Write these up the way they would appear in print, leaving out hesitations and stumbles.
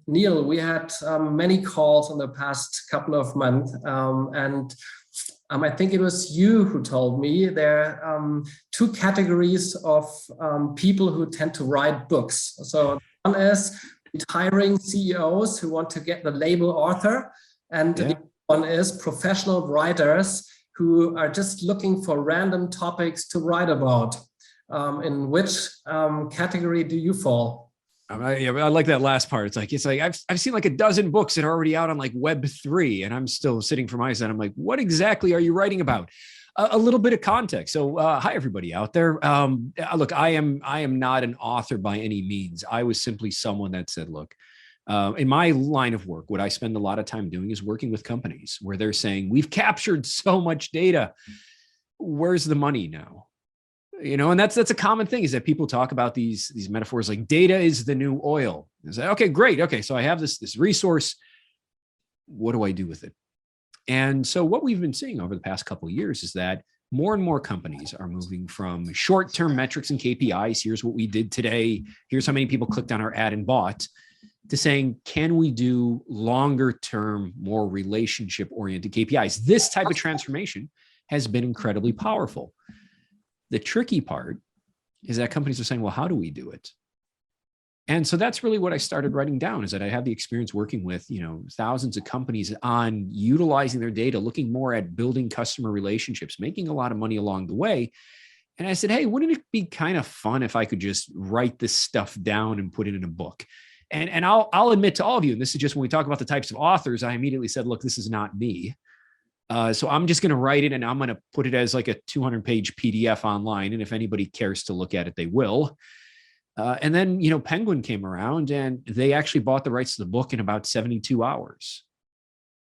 Neil, we had many calls in the past couple of months, and I think it was you who told me there are two categories of people who tend to write books. So one is retiring CEOs who want to get the label author, and the other one is professional writers who are just looking for random topics to write about. In which category do you fall? I like that last part. It's like I've seen like a dozen books that are already out on like Web3, and I'm still sitting for my side. I'm like, what exactly are you writing about? A little bit of context. So, hi everybody out there. Look, I am not an author by any means. I was simply someone that said, look, in my line of work, what I spend a lot of time doing is working with companies where they're saying, we've captured so much data. Where's the money now? And that's a common thing, is that people talk about these metaphors like data is the new oil. It's like, okay, great. Okay, so I have this resource. What do I do with it? And so what we've been seeing over the past couple of years is that more and more companies are moving from short-term metrics and KPIs. Here's what we did today. Here's how many people clicked on our ad and bought, to saying, can we do longer-term, more relationship-oriented KPIs? This type of transformation has been incredibly powerful. The tricky part is that companies are saying, well, how do we do it? And so that's really what I started writing down, is that I have the experience working with, thousands of companies on utilizing their data, looking more at building customer relationships, making a lot of money along the way. And I said, hey, wouldn't it be kind of fun if I could just write this stuff down and put it in a book? And I'll admit to all of you, and this is just when we talk about the types of authors, I immediately said, look, this is not me. So I'm just going to write it, and I'm going to put it as like a 200-page PDF online. And if anybody cares to look at it, they will. And then, Penguin came around, and they actually bought the rights to the book in about 72 hours.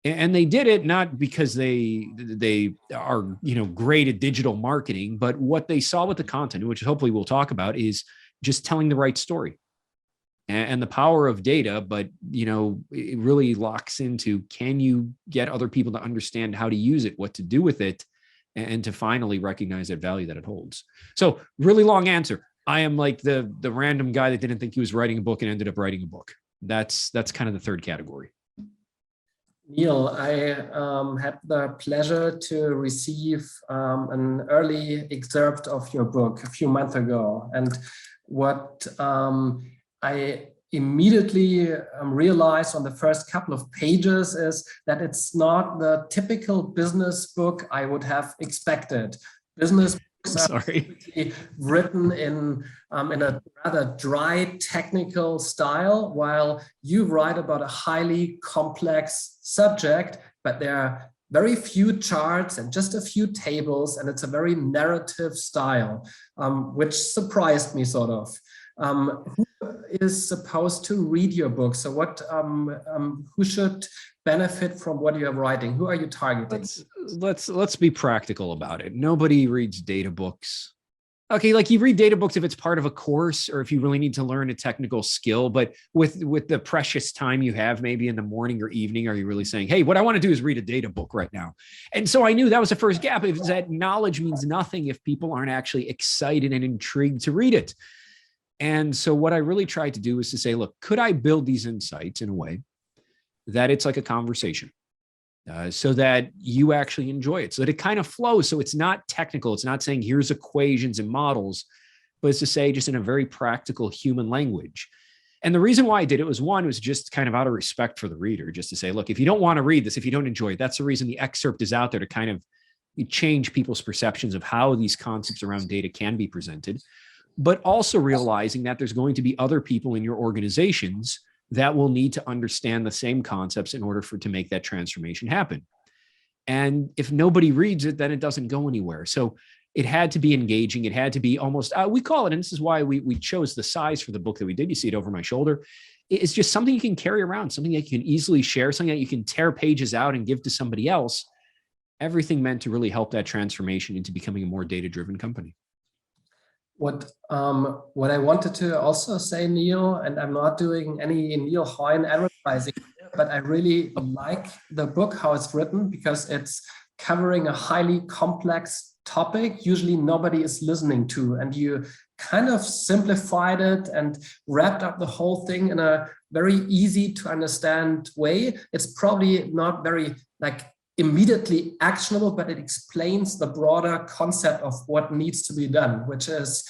And they did it not because they are, great at digital marketing, but what they saw with the content, which hopefully we'll talk about, is just telling the right story. And the power of data, but, it really locks into, can you get other people to understand how to use it, what to do with it, and to finally recognize that value that it holds. So really long answer. I am like the random guy that didn't think he was writing a book and ended up writing a book. That's kind of the third category. Neil, I had the pleasure to receive an early excerpt of your book a few months ago. And what I immediately realized on the first couple of pages is that it's not the typical business book I would have expected. Business books are typically written in a rather dry technical style, while you write about a highly complex subject, but there are very few charts and just a few tables, and it's a very narrative style, which surprised me sort of. Who is supposed to read your book? So who should benefit from what you are writing? Who are you targeting? Let's be practical about it. Nobody reads data books. Okay, like you read data books if it's part of a course or if you really need to learn a technical skill, but with the precious time you have, maybe in the morning or evening, are you really saying, hey, what I want to do is read a data book right now? And so I knew that was the first gap, is that knowledge means nothing if people aren't actually excited and intrigued to read it. And so what I really tried to do is to say, look, could I build these insights in a way that it's like a conversation, so that you actually enjoy it, so that it kind of flows. So it's not technical. It's not saying here's equations and models, but it's to say just in a very practical human language. And the reason why I did it was just kind of out of respect for the reader, just to say, look, if you don't want to read this, if you don't enjoy it, that's the reason the excerpt is out there, to kind of change people's perceptions of how these concepts around data can be presented, but also realizing that there's going to be other people in your organizations that will need to understand the same concepts in order to make that transformation happen. And if nobody reads it, then it doesn't go anywhere. So it had to be engaging. It had to be almost, we call it, and this is why we chose the size for the book that we did. You see it over my shoulder. It's just something you can carry around, something that you can easily share, something that you can tear pages out and give to somebody else. Everything meant to really help that transformation into becoming a more data-driven company. What I wanted to also say, Neil, and I'm not doing any Neil Hoyne advertising, but I really like the book, how it's written, because it's covering a highly complex topic usually nobody is listening to, and you kind of simplified it and wrapped up the whole thing in a very easy to understand way. It's probably not very immediately actionable, but it explains the broader concept of what needs to be done, which is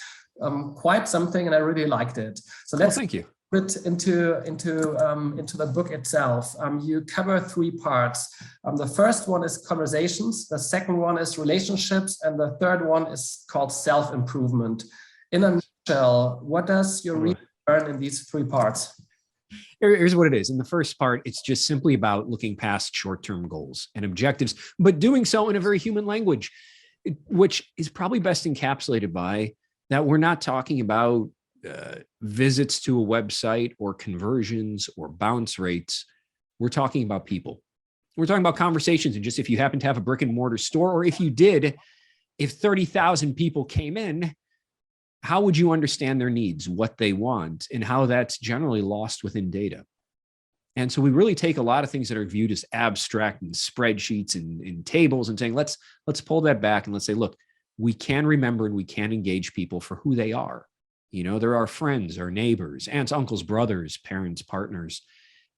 quite something, and I really liked it. So let's thank you. Put into the book itself. You cover 3 parts. The first one is conversations, the second one is relationships, and the third one is called self-improvement. In a nutshell, what does your reader learn in these 3 parts? Here's what it is. In the first part, it's just simply about looking past short-term goals and objectives, but doing so in a very human language, which is probably best encapsulated by that we're not talking about visits to a website or conversions or bounce rates. We're talking about people. We're talking about conversations. And just if you happen to have a brick and mortar store, or if you did, if 30,000 people came in, how would you understand their needs, what they want, and how that's generally lost within data? And so we really take a lot of things that are viewed as abstract and spreadsheets and tables and saying, let's pull that back and let's say, look, we can remember and we can engage people for who they are. You know, they're our friends, our neighbors, aunts, uncles, brothers, parents, partners.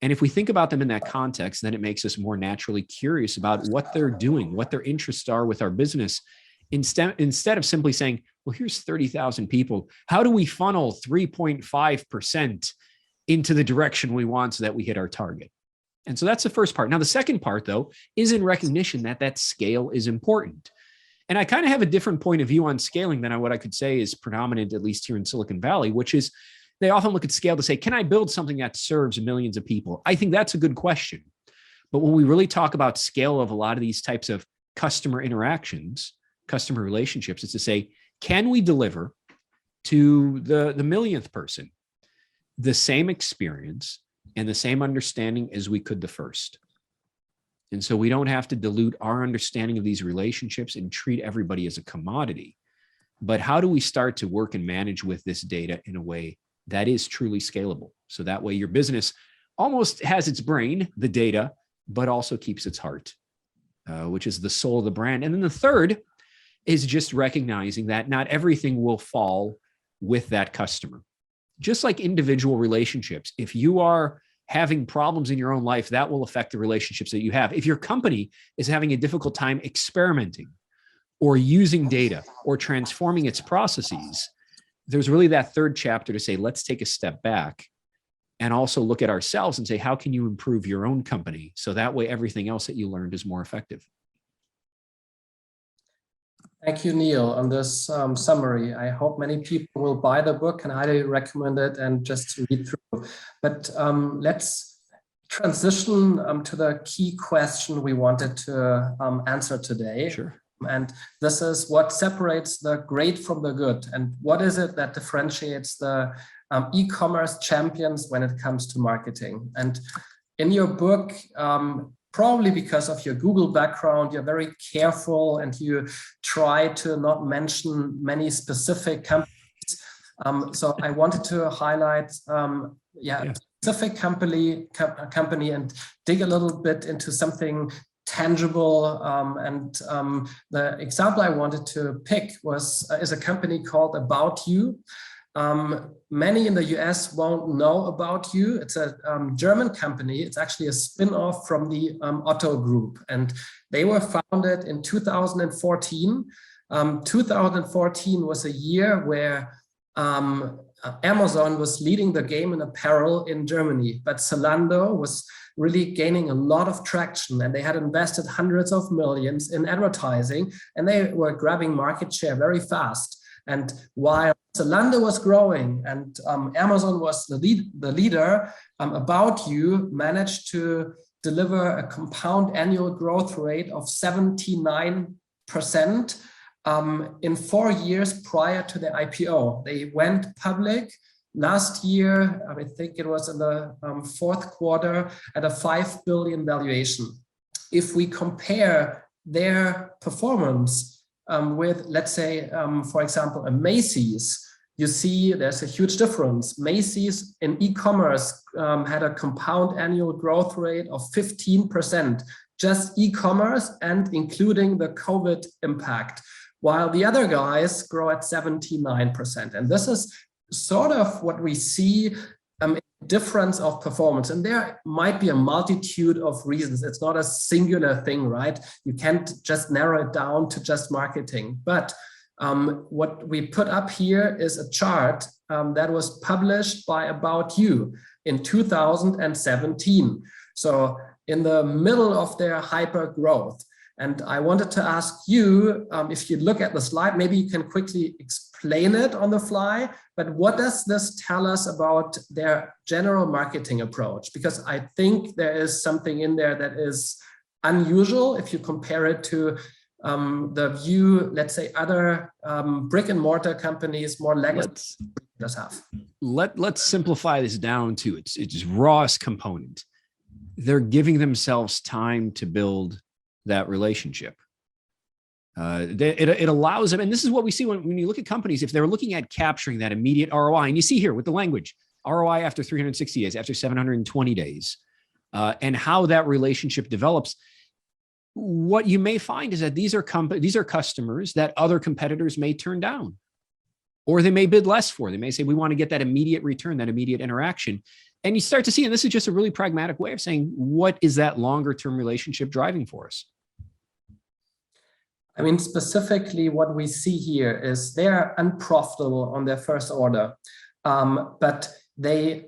And if we think about them in that context, then it makes us more naturally curious about what they're doing, what their interests are with our business. Instead of simply saying, well, here's 30,000 people. How do we funnel 3.5% into the direction we want so that we hit our target? And so that's the first part. Now, the second part, though, is in recognition that that scale is important. And I kind of have a different point of view on scaling than what I could say is predominant, at least here in Silicon Valley, which is they often look at scale to say, can I build something that serves millions of people? I think that's a good question. But when we really talk about scale of a lot of these types of customer interactions, customer relationships, it's to say, can we deliver to the millionth person the same experience and the same understanding as we could the first? And so we don't have to dilute our understanding of these relationships and treat everybody as a commodity. But how do we start to work and manage with this data in a way that is truly scalable? So that way your business almost has its brain, the data, but also keeps its heart, which is the soul of the brand. And then the third is just recognizing that not everything will fall with that customer. Just like individual relationships, if you are having problems in your own life, that will affect the relationships that you have. If your company is having a difficult time experimenting or using data or transforming its processes, there's really that third chapter to say, let's take a step back and also look at ourselves and say, how can you improve your own company? So that way, everything else that you learned is more effective. Thank you, Neil, on this summary. I hope many people will buy the book and highly recommend it and just read through. But let's transition to the key question we wanted to answer today. Sure. And this is what separates the great from the good. And what is it that differentiates the e-commerce champions when it comes to marketing? And in your book, probably because of your Google background, you're very careful and you try to not mention many specific companies. So I wanted to highlight a specific company and dig a little bit into something tangible. The example I wanted to pick is a company called About You. Many in the US won't know About You. It's a German company. It's actually a spin-off from the Otto Group. And they were founded in 2014. 2014 was a year where Amazon was leading the game in apparel in Germany, but Zalando was really gaining a lot of traction, and they had invested hundreds of millions in advertising, and they were grabbing market share very fast. And while Zalando was growing and Amazon was the leader, About You managed to deliver a compound annual growth rate of 79% in 4 years prior to the IPO. They went public last year, I think it was in the fourth quarter, at a 5 billion valuation. If we compare their performance with, let's say, for example, a Macy's, you see there's a huge difference. Macy's in e-commerce had a compound annual growth rate of 15%, just e-commerce and including the COVID impact, while the other guys grow at 79%. And this is sort of what we see in difference of performance. And there might be a multitude of reasons. It's not a singular thing, right? You can't just narrow it down to just marketing. But what we put up here is a chart that was published by About You in 2017. So in the middle of their hyper growth. And I wanted to ask you, if you look at the slide, maybe you can quickly explain it on the fly, but what does this tell us about their general marketing approach? Because I think there is something in there that is unusual if you compare it to the view, let's say, other brick and mortar companies, more legacy have. Let's simplify this down to its rawest component. They're giving themselves time to build that relationship. It allows them, and this is what we see when you look at companies, if they're looking at capturing that immediate ROI, and you see here with the language, ROI after 360 days, after 720 days, and how that relationship develops, what you may find is that these are customers that other competitors may turn down, or they may bid less for. They may say, we want to get that immediate return, that immediate interaction. And you start to see, and this is just a really pragmatic way of saying, what is that longer term relationship driving for us? I mean, specifically what we see here is they're unprofitable on their first order, but they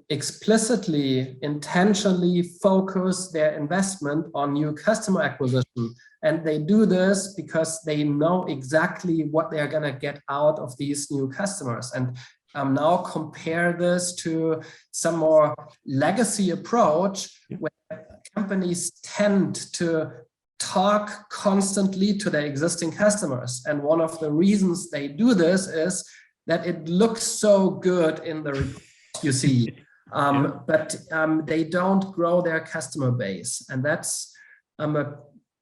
explicitly, intentionally focus their investment on new customer acquisition. And they do this because they know exactly what they're going to get out of these new customers. And now compare this to some more legacy approach where companies tend to talk constantly to their existing customers. And one of the reasons they do this is that it looks so good in the report you see, but they don't grow their customer base. And that's a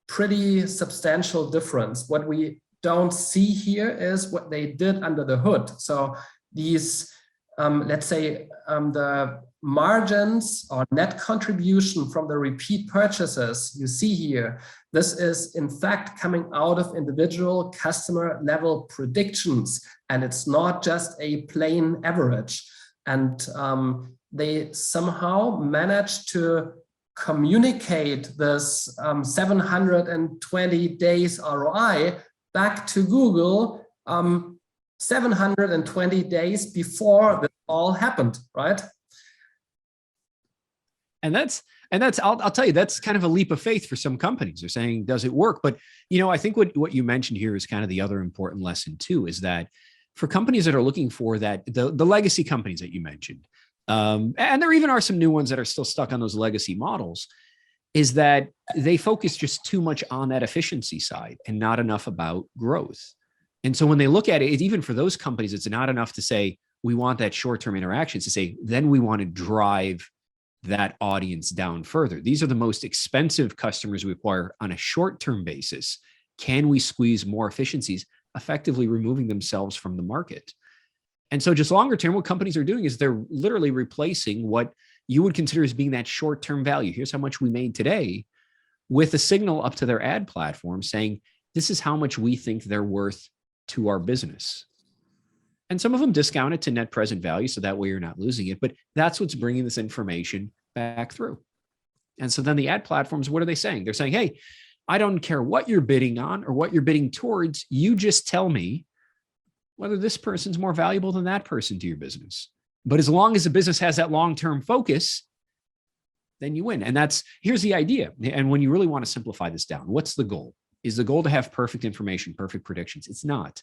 pretty substantial difference. What we don't see here is what they did under the hood. So these, let's say, the margins or net contribution from the repeat purchases you see here, this is in fact coming out of individual customer level predictions, and it's not just a plain average. And they somehow managed to communicate this 720 days ROI back to Google 720 days before this all happened, right? And that's I'll tell you, that's kind of a leap of faith for some companies. They're saying, does it work? But, I think what you mentioned here is kind of the other important lesson too, is that for companies that are looking for that, the legacy companies that you mentioned, and there even are some new ones that are still stuck on those legacy models, is that they focus just too much on that efficiency side and not enough about growth. And so when they look at it, even for those companies, it's not enough to say, we want that short-term interactions, to say, then we want to drive that audience down further. These are the most expensive customers we acquire on a short-term basis. Can we squeeze more efficiencies, effectively removing themselves from the market? And so just longer term, what companies are doing is they're literally replacing what you would consider as being that short-term value. Here's how much we made today, with a signal up to their ad platform saying, this is how much we think they're worth to our business. And some of them discount it to net present value, so that way you're not losing it. But that's what's bringing this information back through. And so then the ad platforms, what are they saying? They're saying, hey, I don't care what you're bidding on or what you're bidding towards. You just tell me whether this person's more valuable than that person to your business. But as long as the business has that long-term focus, then you win. And here's the idea. And when you really want to simplify this down, what's the goal? Is the goal to have perfect information, perfect predictions? It's not.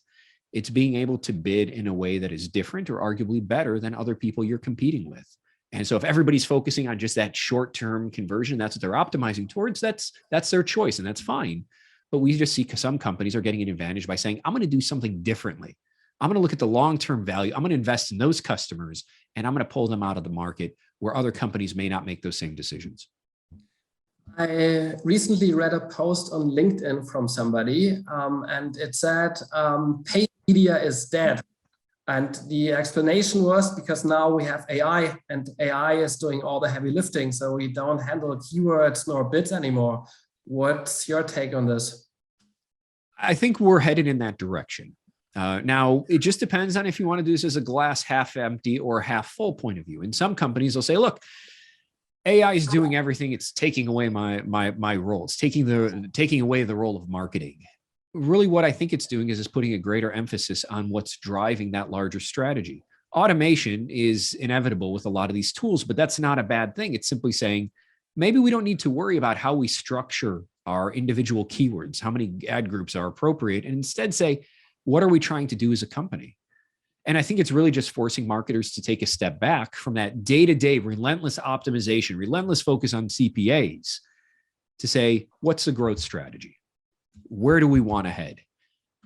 It's being able to bid in a way that is different or arguably better than other people you're competing with. And so if everybody's focusing on just that short-term conversion, that's what they're optimizing towards, that's their choice, and that's fine. But we just see some companies are getting an advantage by saying, I'm going to do something differently. I'm going to look at the long-term value. I'm going to invest in those customers, and I'm going to pull them out of the market where other companies may not make those same decisions. I recently read a post on LinkedIn from somebody, and it said, paid media is dead. And the explanation was because now we have AI, and AI is doing all the heavy lifting. So we don't handle keywords nor bids anymore. What's your take on this? I think we're headed in that direction. Now, it just depends on if you want to do this as a glass half empty or half full point of view. In some companies, they'll say, look, AI is doing everything. It's taking away my role. It's taking away the role of marketing. Really, what I think it's doing is putting a greater emphasis on what's driving that larger strategy. Automation is inevitable with a lot of these tools, but that's not a bad thing. It's simply saying, maybe we don't need to worry about how we structure our individual keywords, how many ad groups are appropriate, and instead say, what are we trying to do as a company? And I think it's really just forcing marketers to take a step back from that day-to-day relentless optimization, relentless focus on CPAs to say, what's the growth strategy? Where do we want to head?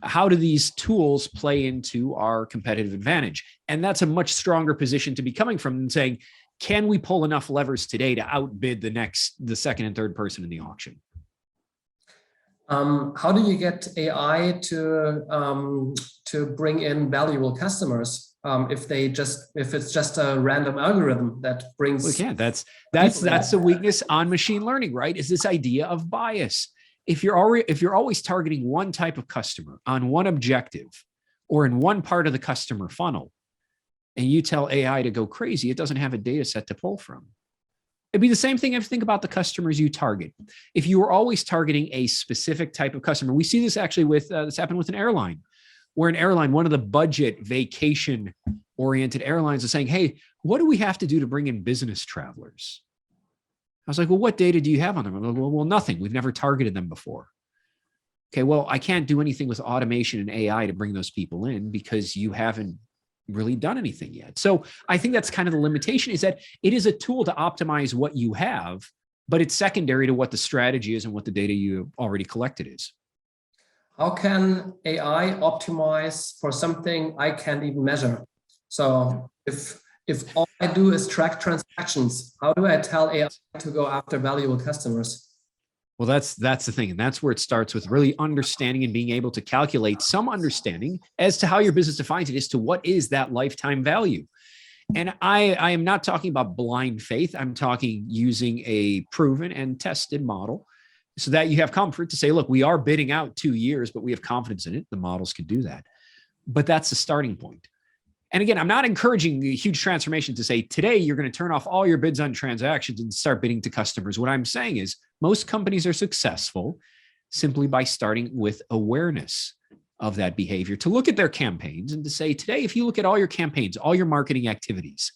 How do these tools play into our competitive advantage? And that's a much stronger position to be coming from than saying, can we pull enough levers today to outbid the second and third person in the auction? How do you get AI to bring in valuable customers if it's just a random algorithm that brings? We can't. That's the weakness on machine learning, right? Is this idea of bias. If you're always targeting one type of customer on one objective or in one part of the customer funnel, and you tell AI to go crazy, it doesn't have a data set to pull from. It'd be the same thing if you think about the customers you target. If you were always targeting a specific type of customer, we see this actually this happened with an airline, where an airline, one of the budget vacation oriented airlines, is saying, hey, what do we have to do to bring in business travelers? I was like, well, what data do you have on them? I'm like, well, nothing. We've never targeted them before. Okay, well, I can't do anything with automation and AI to bring those people in because you haven't really done anything yet. So I think that's kind of the limitation, is that it is a tool to optimize what you have, but it's secondary to what the strategy is and what the data you already collected is. How can AI optimize for something I can't even measure? So if all I do is track transactions, how do I tell AI to go after valuable customers? Well, that's the thing. And that's where it starts, with really understanding and being able to calculate some understanding as to how your business defines it as to what is that lifetime value. And I am not talking about blind faith. I'm talking using a proven and tested model so that you have comfort to say, look, we are bidding out 2 years, but we have confidence in it. The models can do that. But that's the starting point. And again, I'm not encouraging the huge transformation to say, today you're going to turn off all your bids on transactions and start bidding to customers. What I'm saying is most companies are successful simply by starting with awareness of that behavior, to look at their campaigns and to say, today, if you look at all your campaigns, all your marketing activities,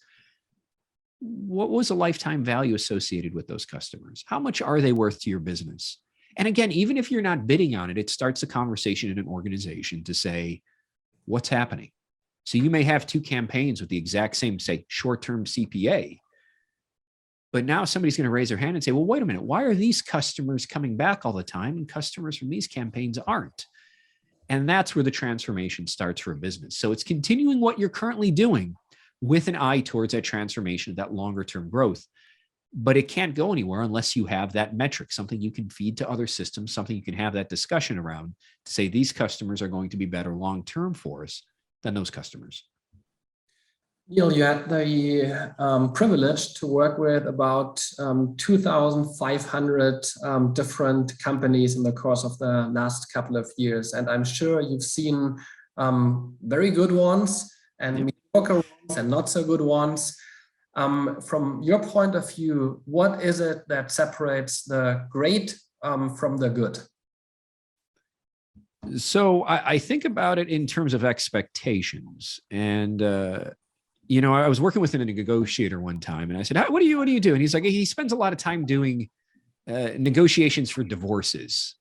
what was the lifetime value associated with those customers? How much are they worth to your business? And again, even if you're not bidding on it, it starts a conversation in an organization to say, what's happening? So you may have 2 campaigns with the exact same, say, short-term CPA, but now somebody's going to raise their hand and say, well, wait a minute, why are these customers coming back all the time and customers from these campaigns aren't? And that's where the transformation starts for a business. So it's continuing what you're currently doing with an eye towards that transformation, that longer-term growth. But it can't go anywhere unless you have that metric, something you can feed to other systems, something you can have that discussion around to say these customers are going to be better long-term for us than those customers. Neil, you had the privilege to work with about 2,500 different companies in the course of the last couple of years. And I'm sure you've seen very good ones and mediocre ones and not so good ones. From your point of view, what is it that separates the great from the good? So I think about it in terms of expectations. And, I was working with a negotiator one time and I said, what do you do? And he's like, he spends a lot of time doing negotiations for divorces.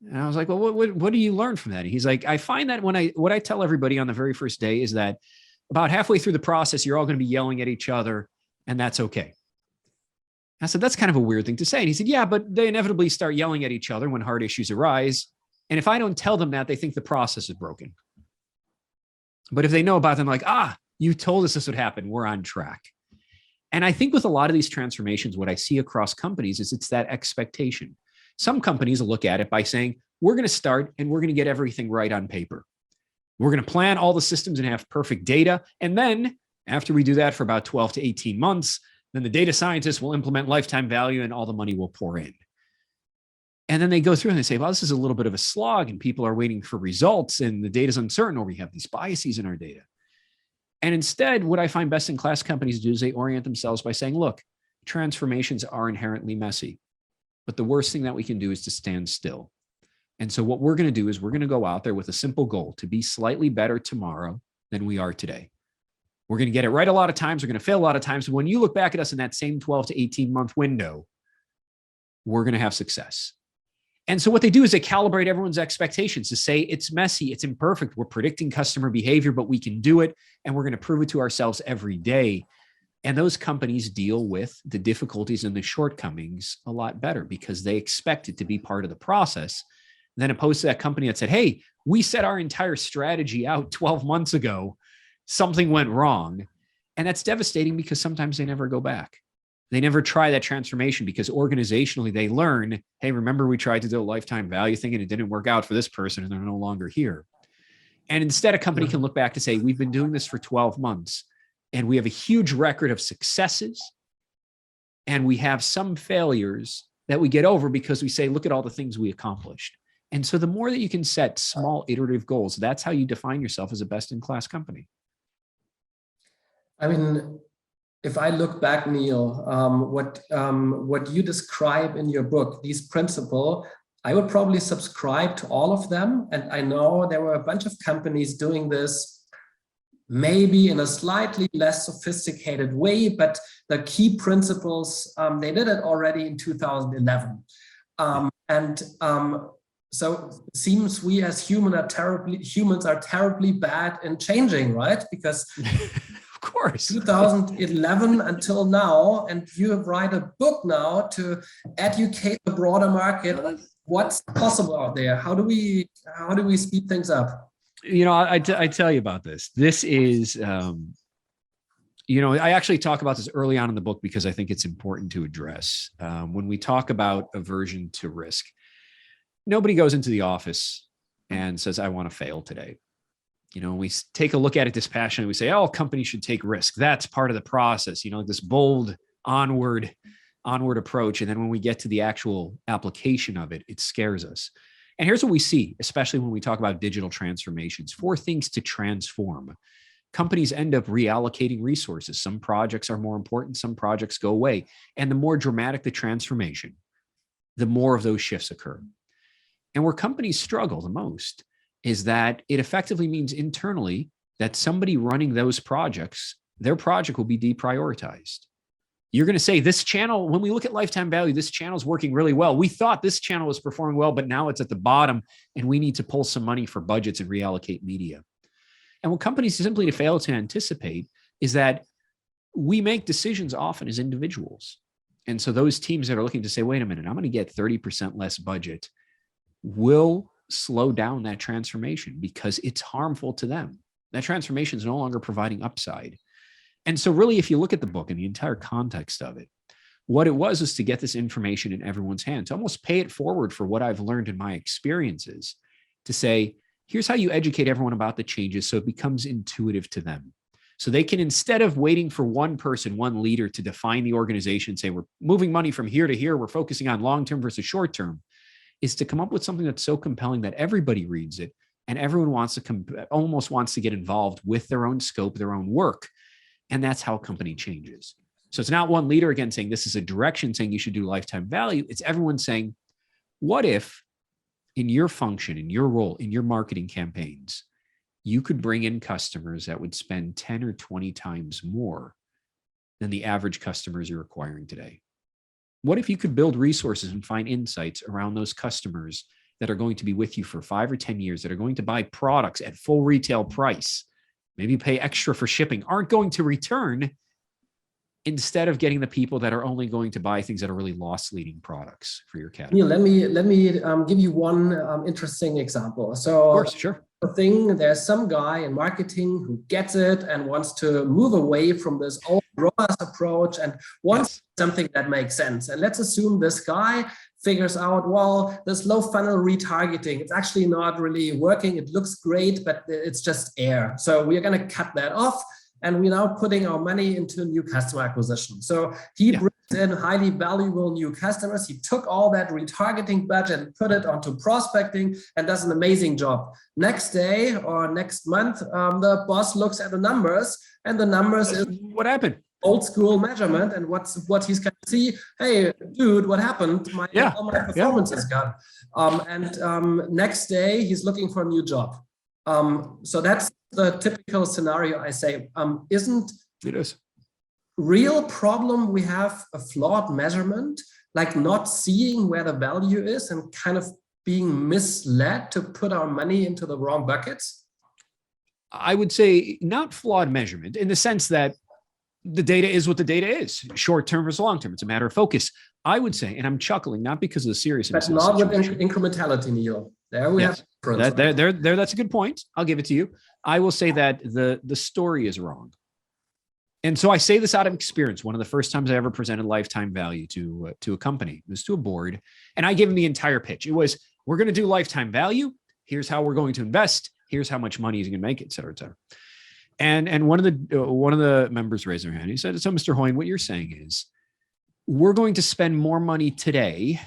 And I was like, well, what do you learn from that? And he's like, I find that what I tell everybody on the very first day is that about halfway through the process, you're all going to be yelling at each other, and that's okay. I said, that's kind of a weird thing to say. And he said, yeah, but they inevitably start yelling at each other when hard issues arise. And if I don't tell them that, they think the process is broken. But if they know about them, like, you told us this would happen, we're on track. And I think with a lot of these transformations, what I see across companies is it's that expectation. Some companies will look at it by saying, we're going to start and we're going to get everything right on paper. We're going to plan all the systems and have perfect data. And then after we do that for about 12 to 18 months, then the data scientists will implement lifetime value and all the money will pour in. And then they go through and they say, well, this is a little bit of a slog and people are waiting for results and the data is uncertain, or we have these biases in our data. And instead, what I find best in class companies do is they orient themselves by saying, look, transformations are inherently messy, but the worst thing that we can do is to stand still. And so what we're going to do is we're going to go out there with a simple goal to be slightly better tomorrow than we are today. We're going to get it right a lot of times. We're going to fail a lot of times. But when you look back at us in that same 12 to 18 month window, we're going to have success. And so what they do is they calibrate everyone's expectations to say it's messy, it's imperfect. We're predicting customer behavior, but we can do it. And we're going to prove it to ourselves every day. And those companies deal with the difficulties and the shortcomings a lot better because they expect it to be part of the process, than opposed to that company that said, hey, we set our entire strategy out 12 months ago. Something went wrong. And that's devastating because sometimes they never go back. They never try that transformation because organizationally they learn, hey, remember we tried to do a lifetime value thing and it didn't work out for this person and they're no longer here. And instead a company can look back to say, we've been doing this for 12 months and we have a huge record of successes and we have some failures that we get over because we say, look at all the things we accomplished. And so the more that you can set small iterative goals, that's how you define yourself as a best-in-class company. I mean, if I look back, Neil, what you describe in your book, these principles, I would probably subscribe to all of them. And I know there were a bunch of companies doing this, maybe in a slightly less sophisticated way, but the key principles, they did it already in 2011. So it seems we as humans are terribly bad in changing, right? Because of course, 2011 until now, and you write a book now to educate the broader market. What's possible out there? How do we speed things up? You know, I tell you about this. This is, you know, I actually talk about this early on in the book because I think it's important to address. When we talk about aversion to risk, nobody goes into the office and says, I want to fail today. You know, we take a look at it dispassionately. We say, oh, companies should take risk. That's part of the process, you know, this bold onward approach. And then when we get to the actual application of it, it scares us. And here's what we see, especially when we talk about digital transformations: 4 things to transform. Companies end up reallocating resources. Some projects are more important. Some projects go away. And the more dramatic the transformation, the more of those shifts occur. And where companies struggle the most is that it effectively means internally that somebody running those projects, their project will be deprioritized. You're going to say, this channel, when we look at lifetime value, this channel is working really well. We thought this channel was performing well, but now it's at the bottom and we need to pull some money for budgets and reallocate media. And what companies simply fail to anticipate is that we make decisions often as individuals. And so those teams that are looking to say, wait a minute, I'm going to get 30% less budget, will slow down that transformation because it's harmful to them. That transformation is no longer providing upside. And so really, if you look at the book and the entire context of it, what it was to get this information in everyone's hands, to almost pay it forward for what I've learned in my experiences, to say, here's how you educate everyone about the changes so it becomes intuitive to them. So they can, instead of waiting for one person, one leader to define the organization, say, we're moving money from here to here, we're focusing on long-term versus short-term, is to come up with something that's so compelling that everybody reads it and everyone almost wants to get involved with their own scope, their own work. And that's how a company changes. So it's not one leader, again, saying this is a direction, saying you should do lifetime value. It's everyone saying, what if in your function, in your role, in your marketing campaigns, you could bring in customers that would spend 10 or 20 times more than the average customers you're acquiring today? What if you could build resources and find insights around those customers that are going to be with you for 5 or 10 years, that are going to buy products at full retail price, maybe pay extra for shipping, aren't going to return, instead of getting the people that are only going to buy things that are really loss-leading products for your category? Yeah, let me give you one interesting example. So, of course, sure. There's some guy in marketing who gets it and wants to move away from this old ROAS approach and wants something that makes sense. And let's assume this guy figures out, well, this low funnel retargeting, it's actually not really working. It looks great, but it's just air. So we're going to cut that off. and we're now putting our money into new customer acquisition. So he brings in highly valuable new customers. He took all that retargeting budget and put it onto prospecting and does an amazing job. Next day or next month, the boss looks at the numbers, and the numbers is what happened? Old school measurement, and what he's going to see. Hey, dude, what happened? All my performance is gone. Next day he's looking for a new job. So that's the typical scenario. I say, isn't it is real problem we have a flawed measurement, like not seeing where the value is and kind of being misled to put our money into the wrong buckets? I would say not flawed measurement in the sense that the data is what the data is, short term versus long term. It's a matter of focus. I would say, and I'm chuckling, not because of the seriousness. But not with incrementality, Neil. There we have that's a good point. I'll give it to you. I will say that the story is wrong. And so I say this out of experience. One of the first times I ever presented lifetime value to a company, it was to a board, and I gave them the entire pitch. It was, we're going to do lifetime value. Here's how we're going to invest. Here's how much money is going to make, et cetera, et cetera. And one of the members raised their hand. He said, so Mr. Hoyne, what you're saying is we're going to spend more money today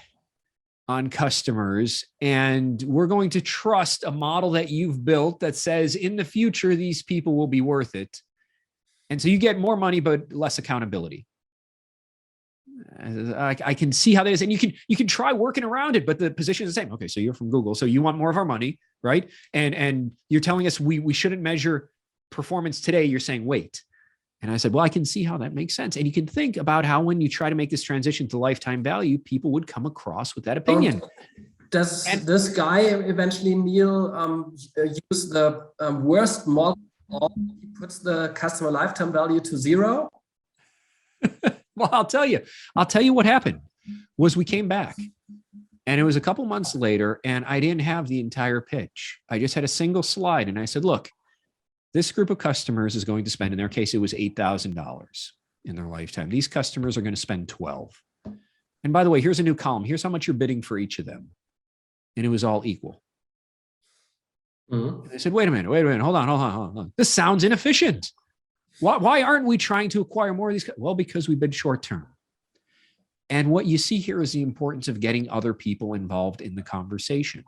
on customers, and we're going to trust a model that you've built that says in the future, these people will be worth it. And so you get more money, but less accountability. I can see how that is. And you can try working around it, but the position is the same. Okay, so you're from Google, so you want more of our money, right? And you're telling us we shouldn't measure performance today. You're saying, wait. And I said, well, I can see how that makes sense. And you can think about how when you try to make this transition to lifetime value, people would come across with that opinion. Does this guy eventually, Neil, use the worst model? He puts the customer lifetime value to 0? Well, I'll tell you what happened was we came back, and it was a couple months later, and I didn't have the entire pitch. I just had a single slide. And I said, look, this group of customers is going to spend, in their case, it was $8,000 in their lifetime. These customers are going to spend 12. And by the way, here's a new column. Here's how much you're bidding for each of them. And it was all equal. Mm-hmm. They said, wait a minute, hold on. This sounds inefficient. Why aren't we trying to acquire more of these? Well, because we bid short term. And what you see here is the importance of getting other people involved in the conversation.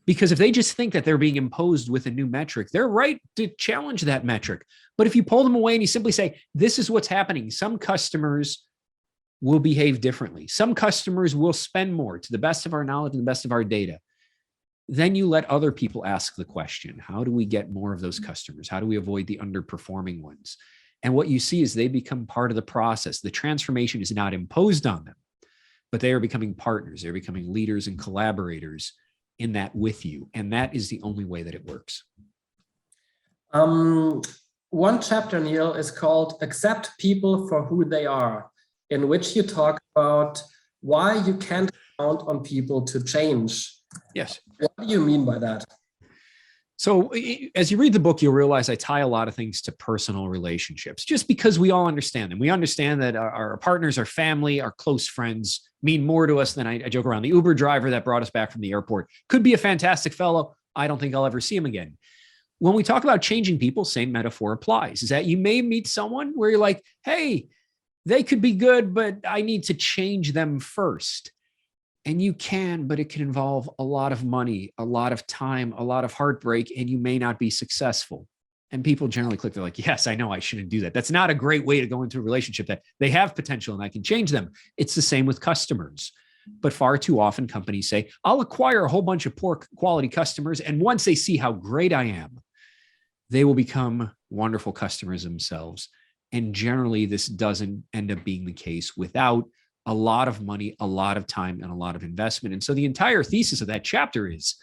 Because if they just think that they're being imposed with a new metric, they're right to challenge that metric. But if you pull them away and you simply say, this is what's happening, some customers will behave differently. Some customers will spend more to the best of our knowledge and the best of our data. Then you let other people ask the question, how do we get more of those customers? How do we avoid the underperforming ones? And what you see is they become part of the process. The transformation is not imposed on them, but they are becoming partners. They're becoming leaders and collaborators in that with you. And that is the only way that it works. One chapter, Neil, is called Accept People for Who They Are, in which you talk about why you can't count on people to change. Yes. What do you mean by that? So as you read the book, you'll realize I tie a lot of things to personal relationships, just because we all understand them. We understand that our partners, our family, our close friends mean more to us than I joke around. The Uber driver that brought us back from the airport could be a fantastic fellow. I don't think I'll ever see him again. When we talk about changing people, same metaphor applies, is that you may meet someone where you're like, hey, they could be good, but I need to change them first. And you can, but it can involve a lot of money, a lot of time, a lot of heartbreak, and you may not be successful. And people generally click, they're like, yes, I know I shouldn't do that. That's not a great way to go into a relationship that they have potential and I can change them. It's the same with customers. But far too often companies say, I'll acquire a whole bunch of poor quality customers. And once they see how great I am, they will become wonderful customers themselves. And generally, this doesn't end up being the case without a lot of money, a lot of time, and a lot of investment. And so the entire thesis of that chapter is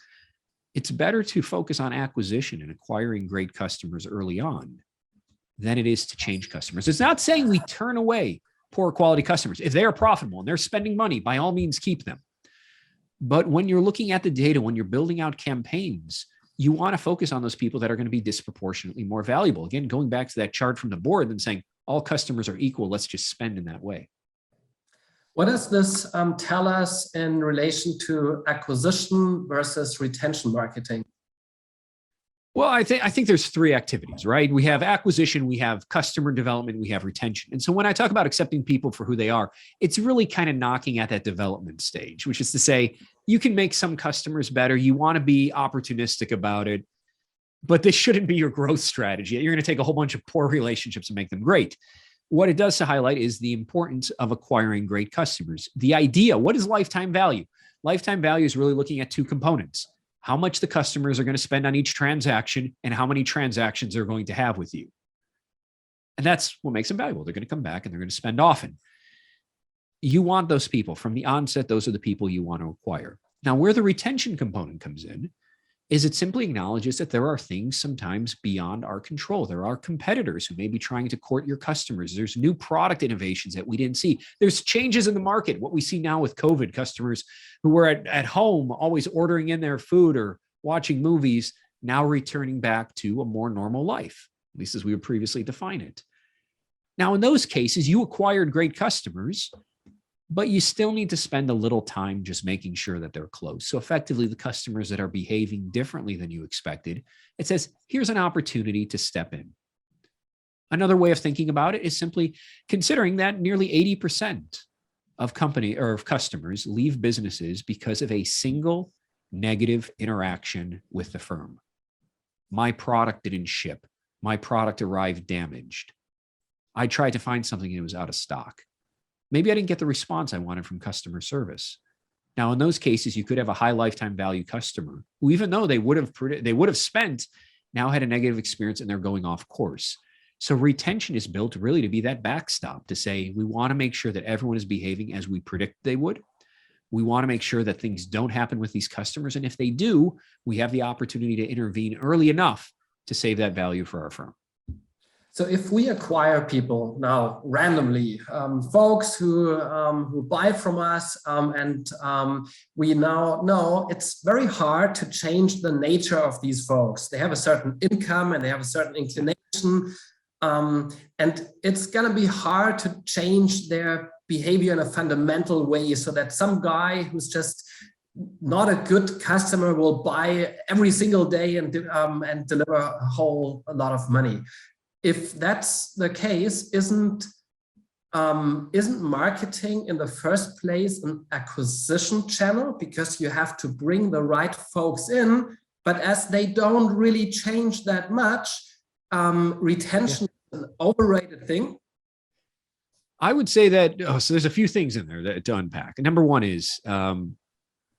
it's better to focus on acquisition and acquiring great customers early on than it is to change customers. It's not saying we turn away poor quality customers. If they are profitable and they're spending money, by all means, keep them. But when you're looking at the data, when you're building out campaigns, you want to focus on those people that are going to be disproportionately more valuable. Again, going back to that chart from the board and saying all customers are equal, let's just spend in that way. What does this tell us in relation to acquisition versus retention marketing? Well, I think there's three activities, right? We have acquisition, we have customer development, we have retention. And so when I talk about accepting people for who they are, it's really kind of knocking at that development stage, which is to say, you can make some customers better. You want to be opportunistic about it, but this shouldn't be your growth strategy. You're going to take a whole bunch of poor relationships and make them great. What it does to highlight is the importance of acquiring great customers. The idea, what is lifetime value? Lifetime value is really looking at two components: how much the customers are going to spend on each transaction and how many transactions they're going to have with you. And that's what makes them valuable. They're going to come back and they're going to spend often. You want those people from the onset. Those are the people you want to acquire. Now, where the retention component comes in is it simply acknowledges that there are things sometimes beyond our control. There are competitors who may be trying to court your customers. There's new product innovations that we didn't see. There's changes in the market. What we see now with COVID, customers who were at home, always ordering in their food or watching movies, now returning back to a more normal life, at least as we would previously define it. Now, in those cases, you acquired great customers, but you still need to spend a little time just making sure that they're close. So effectively, the customers that are behaving differently than you expected, it says, here's an opportunity to step in. Another way of thinking about it is simply considering that nearly 80% of customers leave businesses because of a single negative interaction with the firm. My product didn't ship. My product arrived damaged. I tried to find something and it was out of stock. Maybe I didn't get the response I wanted from customer service. Now, in those cases, you could have a high lifetime value customer who, even though they would have spent, now had a negative experience and they're going off course. So retention is built really to be that backstop to say, we want to make sure that everyone is behaving as we predict they would. We want to make sure that things don't happen with these customers. And if they do, we have the opportunity to intervene early enough to save that value for our firm. So if we acquire people now randomly, folks who buy from us, we now know it's very hard to change the nature of these folks. They have a certain income and they have a certain inclination, and it's going to be hard to change their behavior in a fundamental way so that some guy who's just not a good customer will buy every single day and deliver a lot of money. If that's the case, isn't marketing in the first place an acquisition channel? Because you have to bring the right folks in, but as they don't really change that much, retention is an overrated thing. I would say that, so there's a few things in there to unpack. Number one is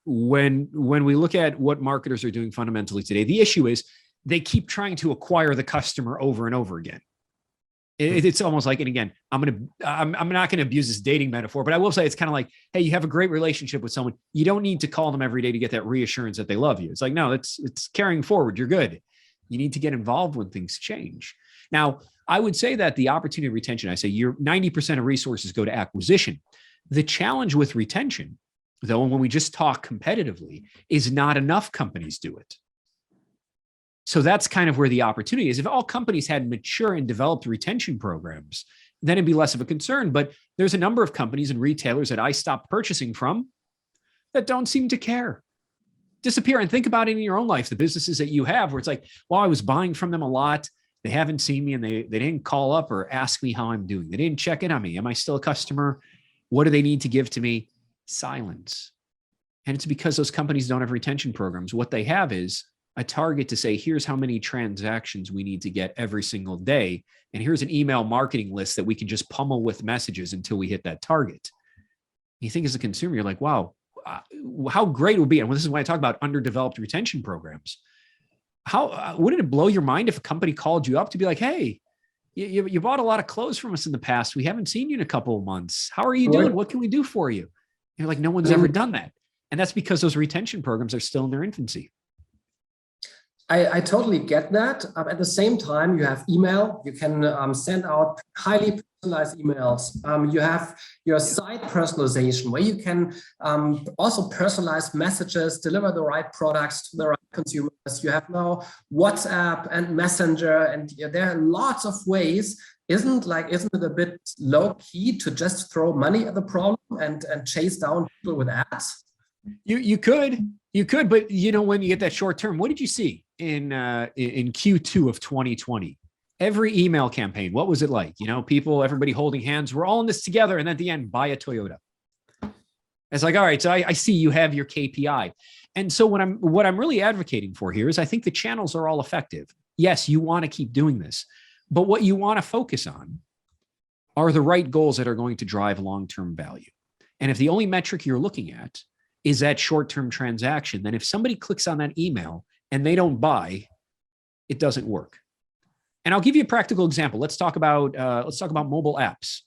when we look at what marketers are doing fundamentally today, the issue is they keep trying to acquire the customer over and over again. It's almost like, and again, I'm not going to abuse this dating metaphor, but I will say it's kind of like, hey, you have a great relationship with someone. You don't need to call them every day to get that reassurance that they love you. It's like, no, it's carrying forward. You're good. You need to get involved when things change. Now, I would say that the opportunity retention, I say 90% of resources go to acquisition. The challenge with retention, though, when we just talk competitively, is not enough companies do it. So that's kind of where the opportunity is. If all companies had mature and developed retention programs, then it'd be less of a concern. But there's a number of companies and retailers that I stopped purchasing from that don't seem to care. Disappear. And think about it in your own life, the businesses that you have where it's like, well, I was buying from them a lot. They haven't seen me and they didn't call up or ask me how I'm doing. They didn't check in on me. Am I still a customer? What do they need to give to me? Silence. And it's because those companies don't have retention programs. What they have is a target to say, here's how many transactions we need to get every single day. And here's an email marketing list that we can just pummel with messages until we hit that target. You think as a consumer, you're like, wow, how great it would be. And this is why I talk about underdeveloped retention programs. How wouldn't it blow your mind if a company called you up to be like, hey, you bought a lot of clothes from us in the past. We haven't seen you in a couple of months. How are you doing? What can we do for you? And you're like, no one's ever done that. And that's because those retention programs are still in their infancy. I totally get that. At the same time, you have email. You can send out highly personalized emails. You have your site personalization where you can also personalize messages, deliver the right products to the right consumers. You have now WhatsApp and Messenger, and there are lots of ways. Isn't it a bit low key to just throw money at the problem and chase down people with ads? You could. You could, but when you get that short term, what did you see in Q2 of 2020? Every email campaign, what was it like? Everybody holding hands. We're all in this together. And at the end, buy a Toyota. It's like, all right, so I see you have your KPI. And so what I'm really advocating for here is I think the channels are all effective. Yes, you want to keep doing this, but what you want to focus on are the right goals that are going to drive long-term value. And if the only metric you're looking at is that short-term transaction, then if somebody clicks on that email and they don't buy, it doesn't work. And I'll give you a practical example. Let's talk about mobile apps.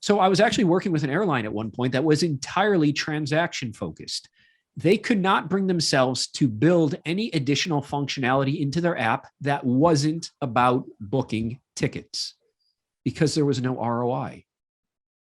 So I was actually working with an airline at one point that was entirely transaction focused. They could not bring themselves to build any additional functionality into their app that wasn't about booking tickets because there was no ROI.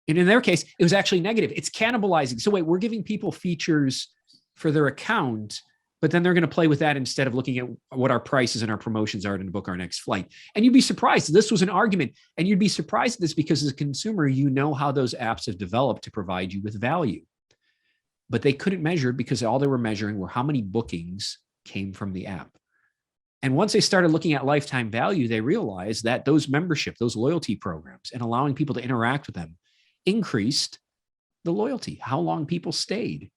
And in their case, it was actually negative. It's cannibalizing. So wait, we're giving people features for their account, but then they're going to play with that instead of looking at what our prices and our promotions are to book our next flight. And you'd be surprised. This was an argument. And you'd be surprised at this because as a consumer, you know how those apps have developed to provide you with value. But they couldn't measure because all they were measuring were how many bookings came from the app. And once they started looking at lifetime value, they realized that those loyalty programs and allowing people to interact with them increased the loyalty, how long people stayed.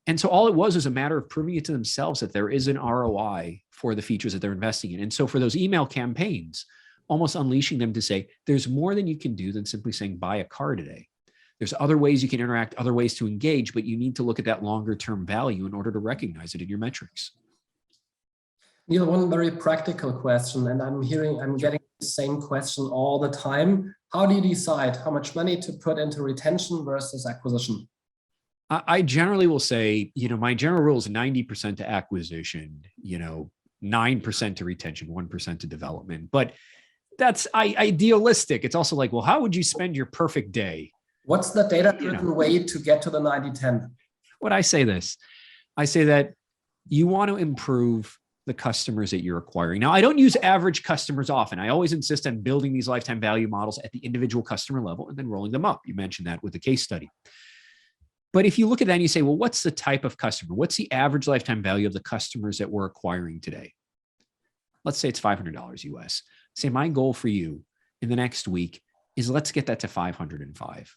And so all it was a matter of proving it to themselves that there is an ROI for the features that they're investing in. And so for those email campaigns, almost unleashing them to say, there's more than you can do than simply saying, buy a car today. There's other ways you can interact, other ways to engage, but you need to look at that longer term value in order to recognize it in your metrics. Neil, one very practical question, and I'm getting the same question all the time. How do you decide how much money to put into retention versus acquisition? I generally will say, my general rule is 90% to acquisition, 9% to retention, 1% to development. But that's idealistic. It's also like, well, how would you spend your perfect day? What's the data-driven way to get to the 90-10? When I say this, I say that you want to improve the customers that you're acquiring. Now, I don't use average customers often. I always insist on building these lifetime value models at the individual customer level and then rolling them up. You mentioned that with the case study. But if you look at that and you say, well, what's the type of customer? What's the average lifetime value of the customers that we're acquiring today? Let's say it's $500 US. Say my goal for you in the next week is let's get that to 505.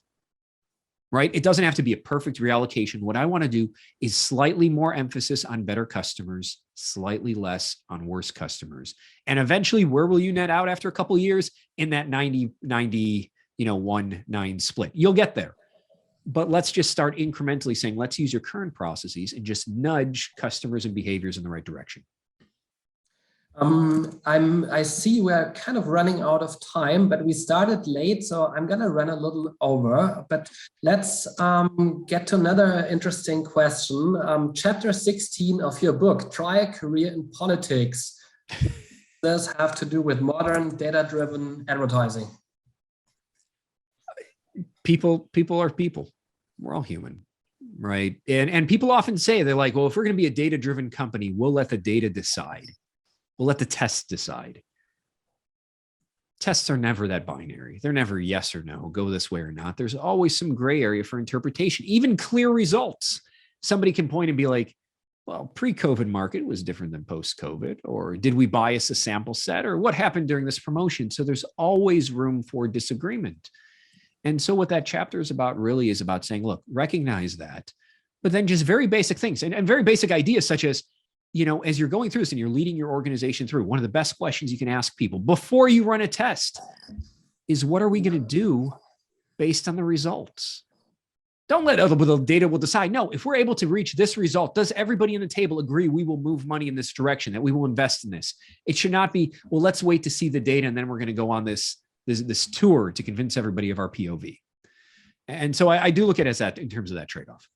Right? It doesn't have to be a perfect reallocation. What I want to do is slightly more emphasis on better customers, slightly less on worse customers. And eventually, where will you net out after a couple of years? In that 90, 1-9 split. You'll get there. But let's just start incrementally saying, let's use your current processes and just nudge customers and behaviors in the right direction. I see we're kind of running out of time, but we started late, so I'm going to run a little over. But let's get to another interesting question. Chapter 16 of your book, Try a Career in Politics. Does have to do with modern data-driven advertising. People are people. We're all human, right? And people often say, they're like, well, if we're going to be a data-driven company, we'll let the data decide. We'll let the tests decide. Tests are never that binary. They're never yes or no, go this way or not. There's always some gray area for interpretation, even clear results. Somebody can point and be like, well, pre-COVID market was different than post-COVID, or did we bias a sample set, or what happened during this promotion? So there's always room for disagreement. And so what that chapter is about really is about saying, look, recognize that, but then just very basic things and very basic ideas such as, as you're going through this and you're leading your organization through, one of the best questions you can ask people before you run a test is, what are we going to do based on the results? Don't let the data will decide. No, if we're able to reach this result, does everybody on the table agree we will move money in this direction, that we will invest in this? It should not be, well, let's wait to see the data and then we're going to go on this tour to convince everybody of our POV. And so I do look at it as that in terms of that trade-off.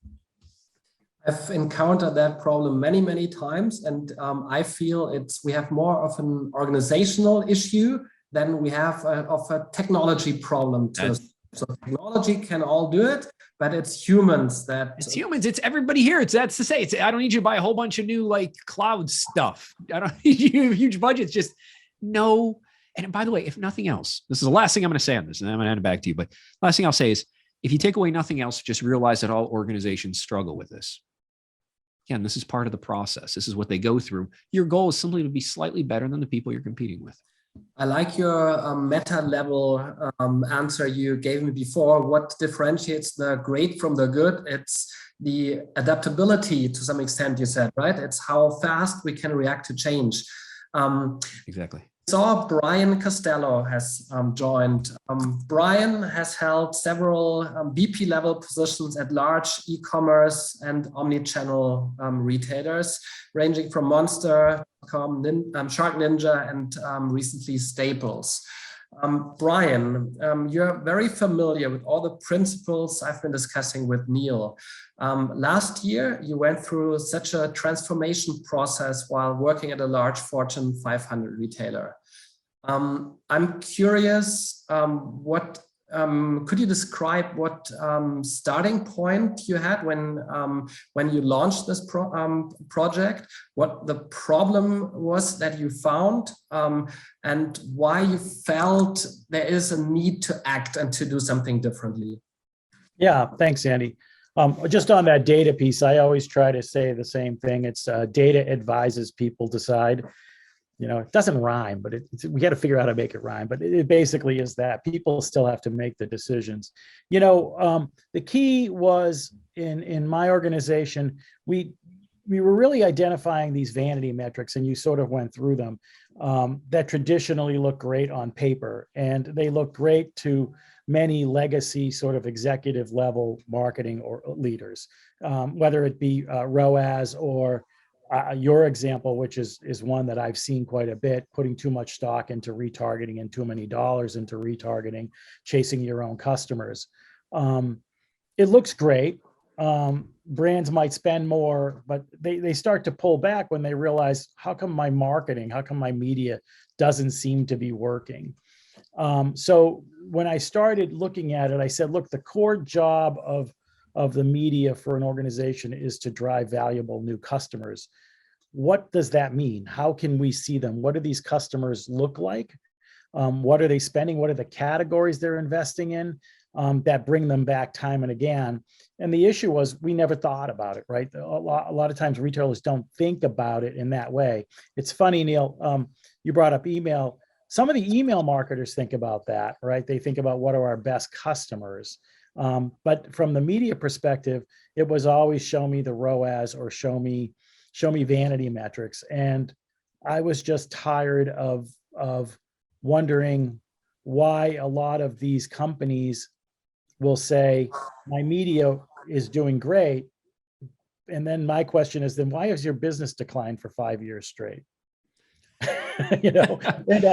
I've encountered that problem many, many times. And I feel we have more of an organizational issue than we have of a technology problem too. So technology can all do it, but it's humans that... It's humans. It's everybody here. That's to say, I don't need you to buy a whole bunch of new cloud stuff. I don't need you huge budgets. Just know. And by the way, if nothing else, this is the last thing I'm going to say on this, and then I'm going to hand it back to you. But last thing I'll say is, if you take away nothing else, just realize that all organizations struggle with this. Again, this is part of the process. This is what they go through. Your goal is simply to be slightly better than the people you're competing with. I like your meta level answer you gave me before. What differentiates the great from the good? It's the adaptability to some extent, you said, right? It's how fast we can react to change. Exactly. Saw Brian Costello has joined. Brian has held several VP level positions at large e-commerce and omni-channel retailers, ranging from Monster, Shark Ninja, and recently Staples. Brian, you're very familiar with all the principles I've been discussing with Neil. Last year, you went through such a transformation process while working at a large Fortune 500 retailer. I'm curious, could you describe what starting point you had when you launched this project, what the problem was that you found, and why you felt there is a need to act and to do something differently? Yeah, thanks, Andy. Just on that data piece, I always try to say the same thing. It's data advises, people decide. You know, it doesn't rhyme, but we got to figure out how to make it rhyme. But it basically is that people still have to make the decisions. You know, the key was in my organization, we were really identifying these vanity metrics, and you sort of went through them, that traditionally look great on paper, and they look great to many legacy sort of executive level marketing or leaders, whether it be ROAS or your example, which is one that I've seen quite a bit, putting too much stock into retargeting and too many dollars into retargeting, chasing your own customers. It looks great. Brands might spend more, but they start to pull back when they realize, how come my marketing, how come my media doesn't seem to be working? So when I started looking at it, I said, look, the core job of the media for an organization is to drive valuable new customers. What does that mean? How can we see them? What do these customers look like? What are they spending? What are the categories they're investing in that bring them back time and again? And the issue was we never thought about it, right? A lot of times retailers don't think about it in that way. It's funny, Neil, you brought up email. Some of the email marketers think about that, right? They think about what are our best customers. But from the media perspective, it was always show me the ROAS or show me vanity metrics. And I was just tired of wondering why a lot of these companies will say, my media is doing great. And then my question is, then why has your business declined for 5 years straight? You know, and,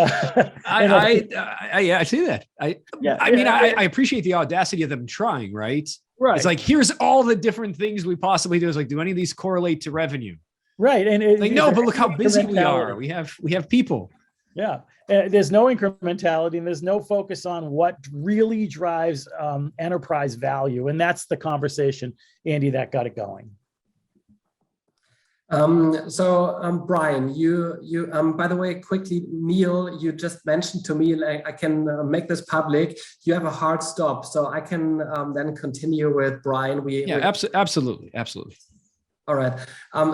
I see that. I appreciate the audacity of them trying, right? Right. It's like, here's all the different things we possibly do. It's like, do any of these correlate to revenue? Right. And like, no, but look how busy we are. We have people. Yeah. There's no incrementality and there's no focus on what really drives enterprise value. And that's the conversation, Andy, that got it going. Brian, you by the way, quickly, Neil, you just mentioned to me, like, I can make this public. You have a hard stop, so I can then continue with Brian. Absolutely. All right.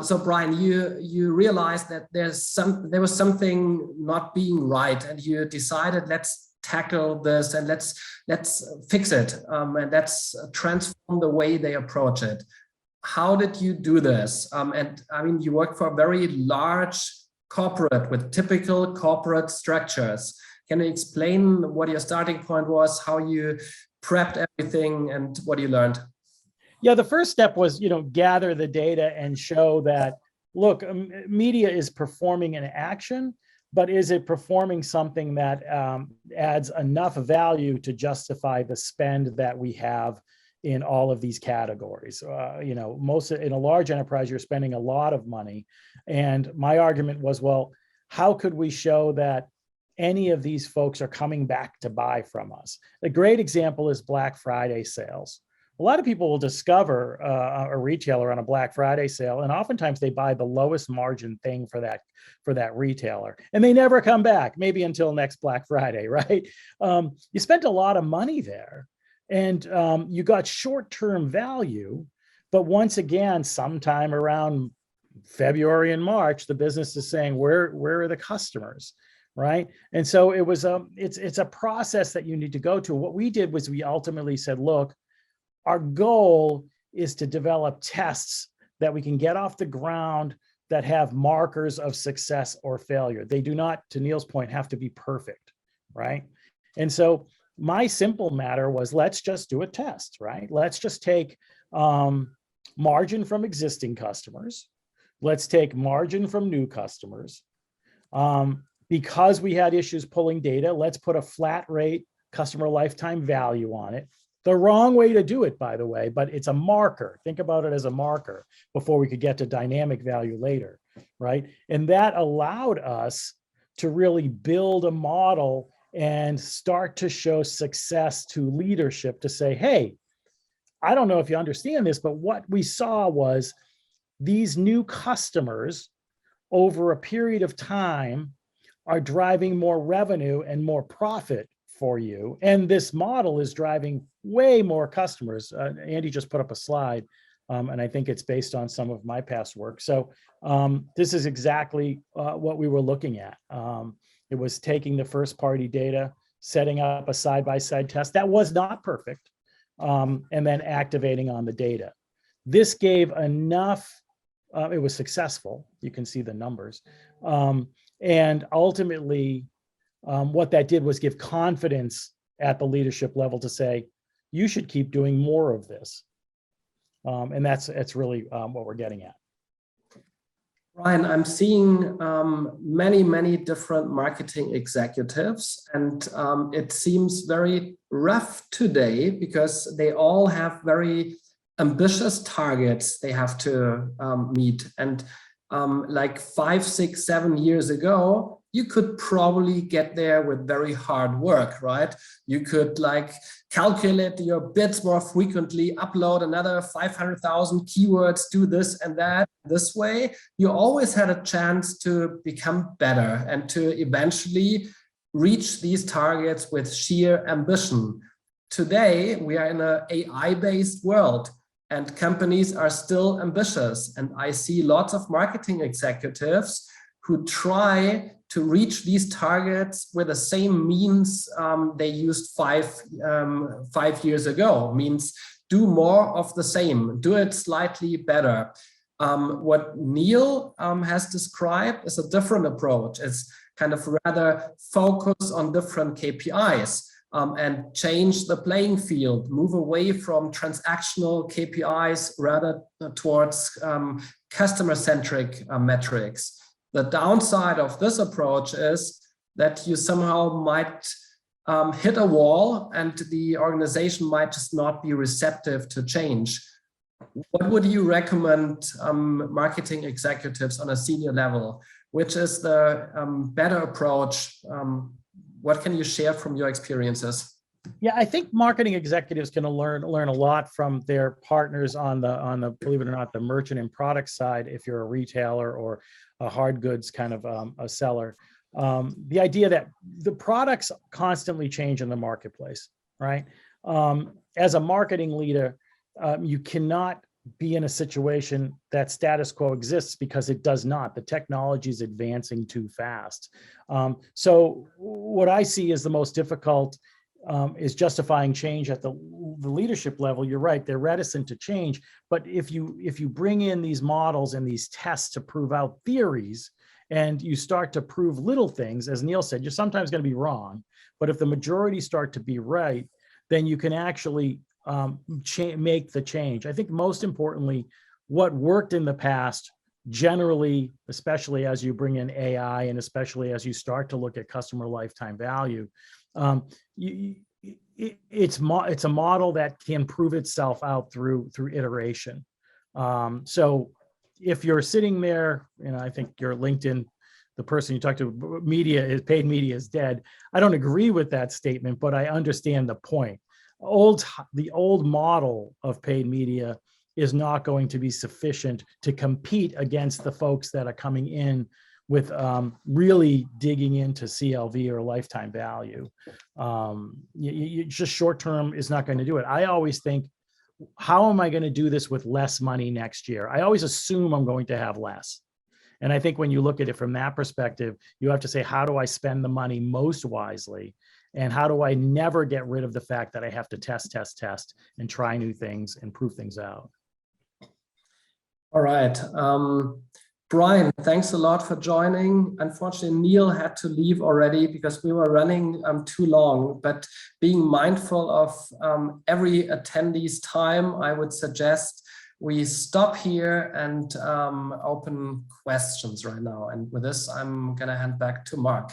So Brian, you realized that there was something not being right, and you decided, let's tackle this and let's fix it, and let's transform the way they approach it. How did you do this? And I mean, you work for a very large corporate with typical corporate structures. Can you explain what your starting point was, how you prepped everything, and what you learned? Yeah, the first step was, gather the data and show that, look, media is performing an action, but is it performing something that adds enough value to justify the spend that we have in all of these categories? Most in a large enterprise, you're spending a lot of money. And my argument was, well, how could we show that any of these folks are coming back to buy from us? A great example is Black Friday sales. A lot of people will discover a retailer on a Black Friday sale, and oftentimes they buy the lowest margin thing for that retailer, and they never come back, maybe until next Black Friday, right? You spent a lot of money there, and you got short-term value, But once again, sometime around February and March, the business is saying, where are the customers, right? And so it was it's a process that you need to go to. What we did was we ultimately said, look, our goal is to develop tests that we can get off the ground that have markers of success or failure. They do not, to Neil's point, have to be perfect, right? And so my simple matter was, let's just do a test, right? Let's just take margin from existing customers. Let's take margin from new customers. Because we had issues pulling data, let's put a flat rate customer lifetime value on it. The wrong way to do it, by the way, but it's a marker. Think about it as a marker before we could get to dynamic value later, right? And that allowed us to really build a model and start to show success to leadership to say, hey, I don't know if you understand this, but what we saw was these new customers over a period of time are driving more revenue and more profit for you. And this model is driving way more customers. Andy just put up a slide, and I think it's based on some of my past work. So this is exactly what we were looking at. It was taking the first party data, setting up a side-by-side test that was not perfect, and then activating on the data. This gave enough, it was successful. You can see the numbers. And ultimately, what that did was give confidence at the leadership level to say, you should keep doing more of this. And that's really what we're getting at. Ryan, I'm seeing many different marketing executives, and it seems very rough today because they all have very ambitious targets they have to meet. And like 5, 6, 7 years ago, you could probably get there with very hard work, right? You could like calculate your bids more frequently, upload another 500,000 keywords, do this and that. This way, you always had a chance to become better and to eventually reach these targets with sheer ambition. Today, we are in an AI-based world, and companies are still ambitious. And I see lots of marketing executives who try to reach these targets with the same means they used five years ago. Means do more of the same, do it slightly better. What Neil has described is a different approach. It's kind of rather focus on different KPIs. And change the playing field, move away from transactional KPIs rather towards customer-centric metrics. The downside of this approach is that you somehow might hit a wall and the organization might just not be receptive to change. What would you recommend marketing executives on a senior level? Which is the better approach? What can you share from your experiences? Yeah, I think marketing executives can learn a lot from their partners on the believe it or not, the merchant and product side. If you're a retailer or a hard goods kind of a seller, the idea that the products constantly change in the marketplace, right? As a marketing leader, you cannot be in a situation that status quo exists because it does not. The technology is advancing too fast. So what I see as the most difficult is justifying change at the leadership level. You're right, they're reticent to change. But if you bring in these models and these tests to prove out theories, and you start to prove little things, as Neil said, you're sometimes going to be wrong. But if the majority start to be right, then you can actually make the change. I think most importantly, what worked in the past generally, especially as you bring in AI and especially as you start to look at customer lifetime value, it's a model that can prove itself out through iteration. So if you're sitting there, I think your LinkedIn, the person you talk to, paid media is dead. I don't agree with that statement, but I understand the point. The old model of paid media is not going to be sufficient to compete against the folks that are coming in with really digging into CLV or lifetime value. Just short term is not going to do it. I always think how am I going to do this with less money next year? I always assume I'm going to have less. And I think when you look at it from that perspective, you have to say, how do I spend the money most wisely? And how do I never get rid of the fact that I have to test, and try new things and prove things out? All right. Brian, thanks a lot for joining. Unfortunately, Neil had to leave already because we were running too long, but being mindful of every attendee's time, I would suggest we stop here and open questions right now. And with this, I'm going to hand back to Mark.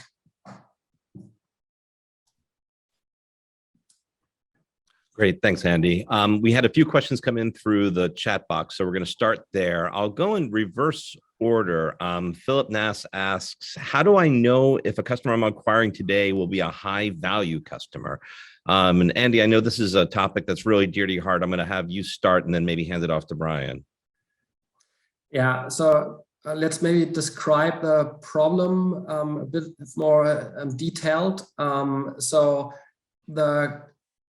Great, thanks, Andy. We had a few questions come in through the chat box, so we're going to start there. I'll go in reverse order. Philip Nass asks, how do I know if a customer I'm acquiring today will be a high value customer? And Andy, I know this is a topic that's really dear to your heart. I'm going to have you start and then maybe hand it off to Brian. Yeah, so let's maybe describe the problem a bit more detailed.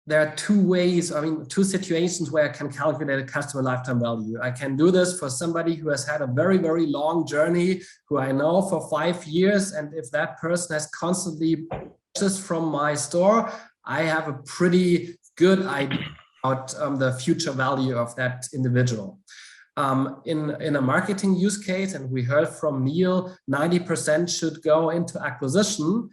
There are two ways, two situations where I can calculate a customer lifetime value. I can do this for somebody who has had a very, very long journey, who I know for 5 years. And if that person has constantly purchased from my store, I have a pretty good idea about the future value of that individual. In a marketing use case, and we heard from Neil, 90% should go into acquisition.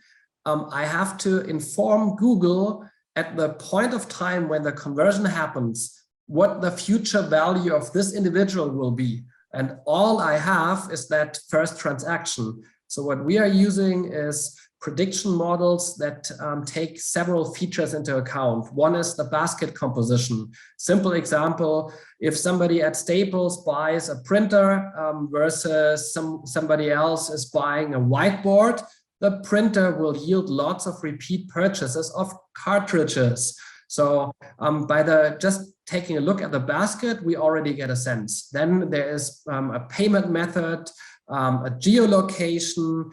I have to inform Google at the point of time when the conversion happens, what the future value of this individual will be. And all I have is that first transaction. So what we are using is prediction models that take several features into account. One is the basket composition. Simple example, if somebody at Staples buys a printer versus somebody else is buying a whiteboard, the printer will yield lots of repeat purchases of cartridges. So by just taking a look at the basket, we already get a sense. Then there is a payment method, a geolocation,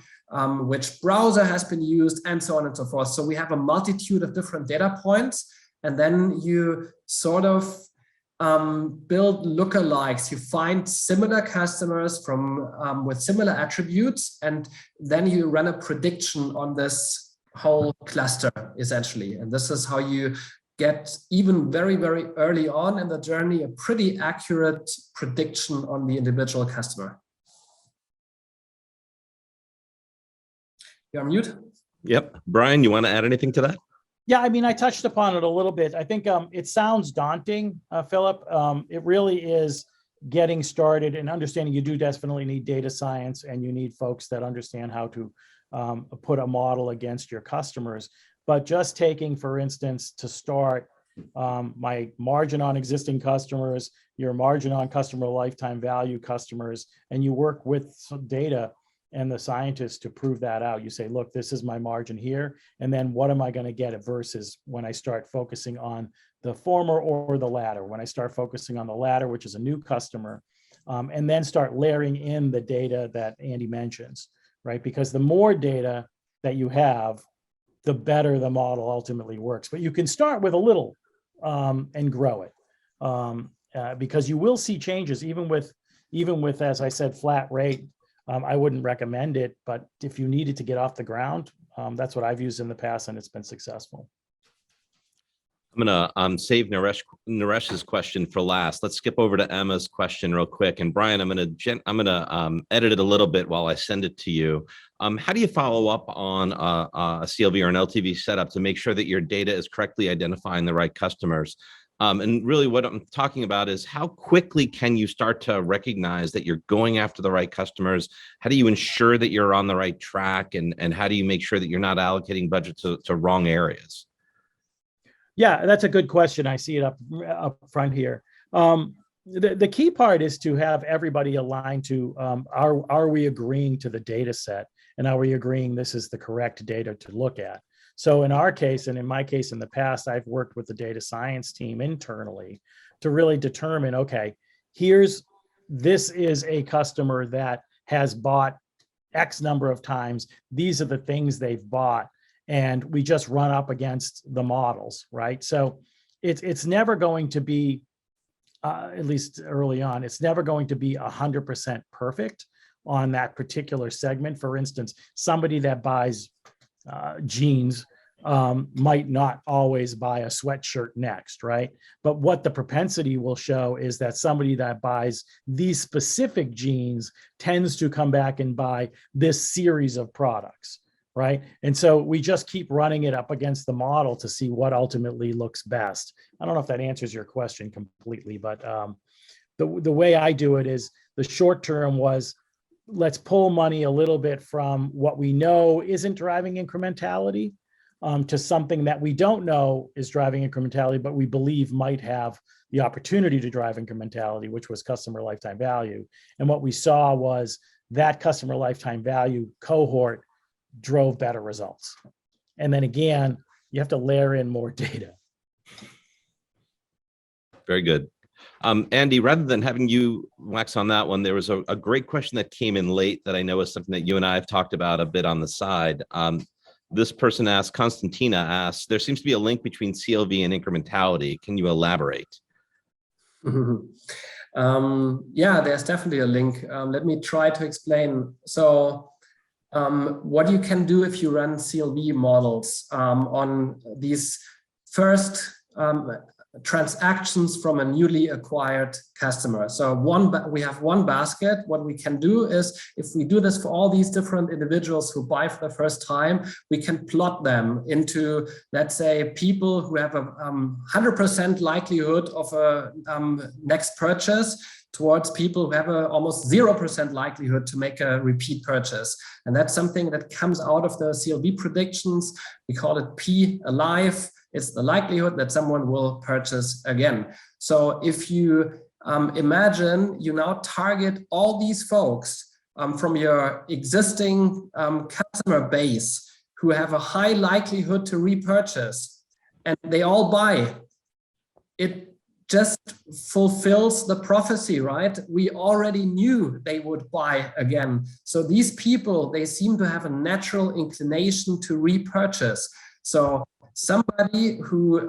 which browser has been used, and so on and so forth. So we have a multitude of different data points, and then you sort of build lookalikes. You find similar customers from with similar attributes, and then you run a prediction on this whole cluster, essentially. And this is how you get, even very, very early on in the journey, a pretty accurate prediction on the individual customer. You're on mute. Yep. Brian, you want to add anything to that? Yeah, I mean, I touched upon it a little bit. I think it sounds daunting, Philip. It really is getting started and understanding you do definitely need data science, and you need folks that understand how to put a model against your customers. But just taking, for instance, to start, my margin on existing customers, your margin on customer lifetime value customers, and you work with some data and the scientists to prove that out. You say, look, this is my margin here, and then what am I going to get it versus when I start focusing on the former or the latter. When I start focusing on the latter, which is a new customer, and then start layering in the data that Andy mentions, right? Because the more data that you have, the better the model ultimately works. But you can start with a little and grow it, because you will see changes even with, as I said, flat rate. I wouldn't recommend it, but if you needed to get off the ground, that's what I've used in the past, and it's been successful. I'm gonna save Naresh's question for last. Let's skip over to Emma's question real quick. And Brian, I'm gonna edit it a little bit while I send it to you. How do you follow up on a CLV or an LTV setup to make sure that your data is correctly identifying the right customers? And really what I'm talking about is how quickly can you start to recognize that you're going after the right customers? How do you ensure that you're on the right track? And how do you make sure that you're not allocating budget to wrong areas? Yeah, that's a good question. I see it up front here. The key part is to have everybody aligned to, are we agreeing to the data set? And are we agreeing this is the correct data to look at? So in our case, and in my case in the past, I've worked with the data science team internally to really determine, okay, this is a customer that has bought X number of times. These are the things they've bought. And we just run up against the models, right? So it's never going to be at least early on, it's never going to be 100% perfect on that particular segment. For instance, somebody that buys jeans might not always buy a sweatshirt next, right? But what the propensity will show is that somebody that buys these specific jeans tends to come back and buy this series of products, right? And so we just keep running it up against the model to see what ultimately looks best. I don't know if that answers your question completely, but the way I do it is the short term was, let's pull money a little bit from what we know isn't driving incrementality to something that we don't know is driving incrementality, but we believe might have the opportunity to drive incrementality, which was customer lifetime value. And what we saw was that customer lifetime value cohort drove better results. And then again, you have to layer in more data. Very good. Andy, rather than having you wax on that one, there was a great question that came in late that I know is something that you and I have talked about a bit on the side. This person asked, Constantina asked, there seems to be a link between CLV and incrementality. Can you elaborate? Yeah, there's definitely a link. Let me try to explain. So what you can do if you run CLV models on these first transactions from a newly acquired customer. So we have one basket. What we can do is, if we do this for all these different individuals who buy for the first time, we can plot them into, let's say, people who have a 100% likelihood of a next purchase towards people who have a almost 0% likelihood to make a repeat purchase. And that's something that comes out of the CLV predictions. We call it P alive. It's the likelihood that someone will purchase again. So if you imagine you now target all these folks from your existing customer base who have a high likelihood to repurchase, and they all buy, it just fulfills the prophecy, right? We already knew they would buy again. So these people, they seem to have a natural inclination to repurchase. So somebody who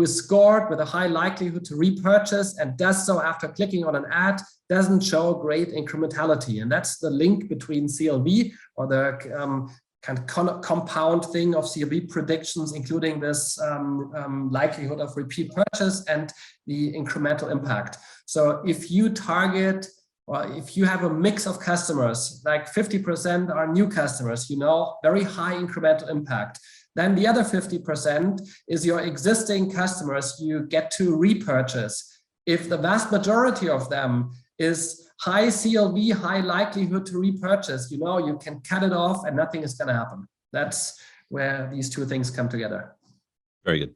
is scored with a high likelihood to repurchase and does so after clicking on an ad doesn't show great incrementality. And that's the link between CLV, or the kind of compound thing of CLV predictions, including this likelihood of repeat purchase and the incremental impact. So if you target, or if you have a mix of customers, like 50% are new customers, very high incremental impact. Then the other 50% is your existing customers you get to repurchase. If the vast majority of them is high CLV, high likelihood to repurchase, you can cut it off and nothing is going to happen. That's where these two things come together. Very good.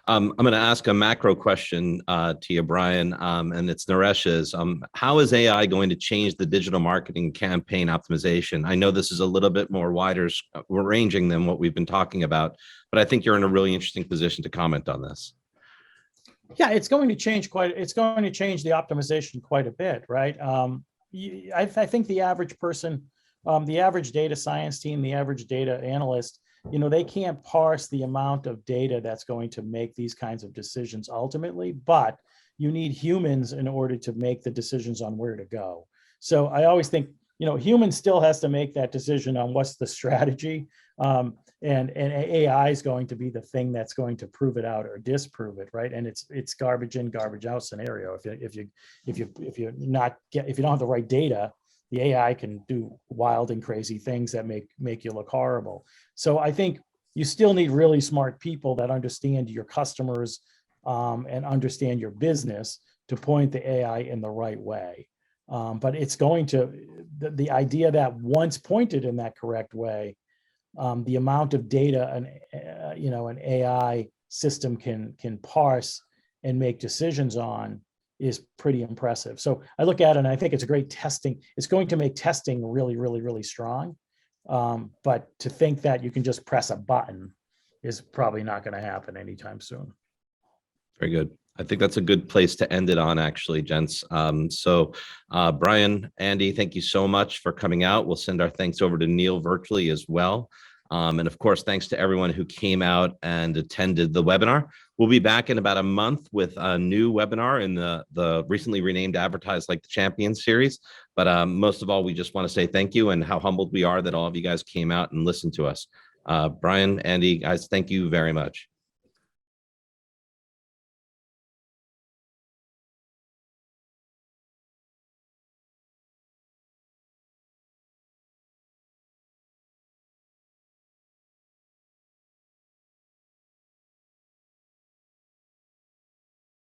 I'm going to ask a macro question to you, Brian, and it's Naresh's. How is AI going to change the digital marketing campaign optimization? I know this is a little bit more wider ranging than what we've been talking about, but I think you're in a really interesting position to comment on this. Yeah, it's going to change it's going to change the optimization quite a bit, right? I think the average person, the average data science team, the average data analyst, they can't parse the amount of data that's going to make these kinds of decisions ultimately, but you need humans in order to make the decisions on where to go. So I always think, human still has to make that decision on what's the strategy, and AI is going to be the thing that's going to prove it out or disprove it, right? And it's garbage in, garbage out scenario. If you don't have the right data, the AI can do wild and crazy things that make you look horrible. So I think you still need really smart people that understand your customers and understand your business to point the AI in the right way. But it's going to, the idea that once pointed in that correct way, the amount of data an AI system can parse and make decisions on is pretty impressive. So I look at it and I think it's a great testing. It's going to make testing really, really, really strong. But to think that you can just press a button is probably not going to happen anytime soon. Very good. I think that's a good place to end it on, actually, gents. So Brian, Andy, thank you so much for coming out. We'll send our thanks over to Neil virtually as well. And of course, thanks to everyone who came out and attended the webinar. We'll be back in about a month with a new webinar in the recently renamed Advertise Like the Champions series. But most of all, we just want to say thank you and how humbled we are that all of you guys came out and listened to us. Brian, Andy, guys, thank you very much.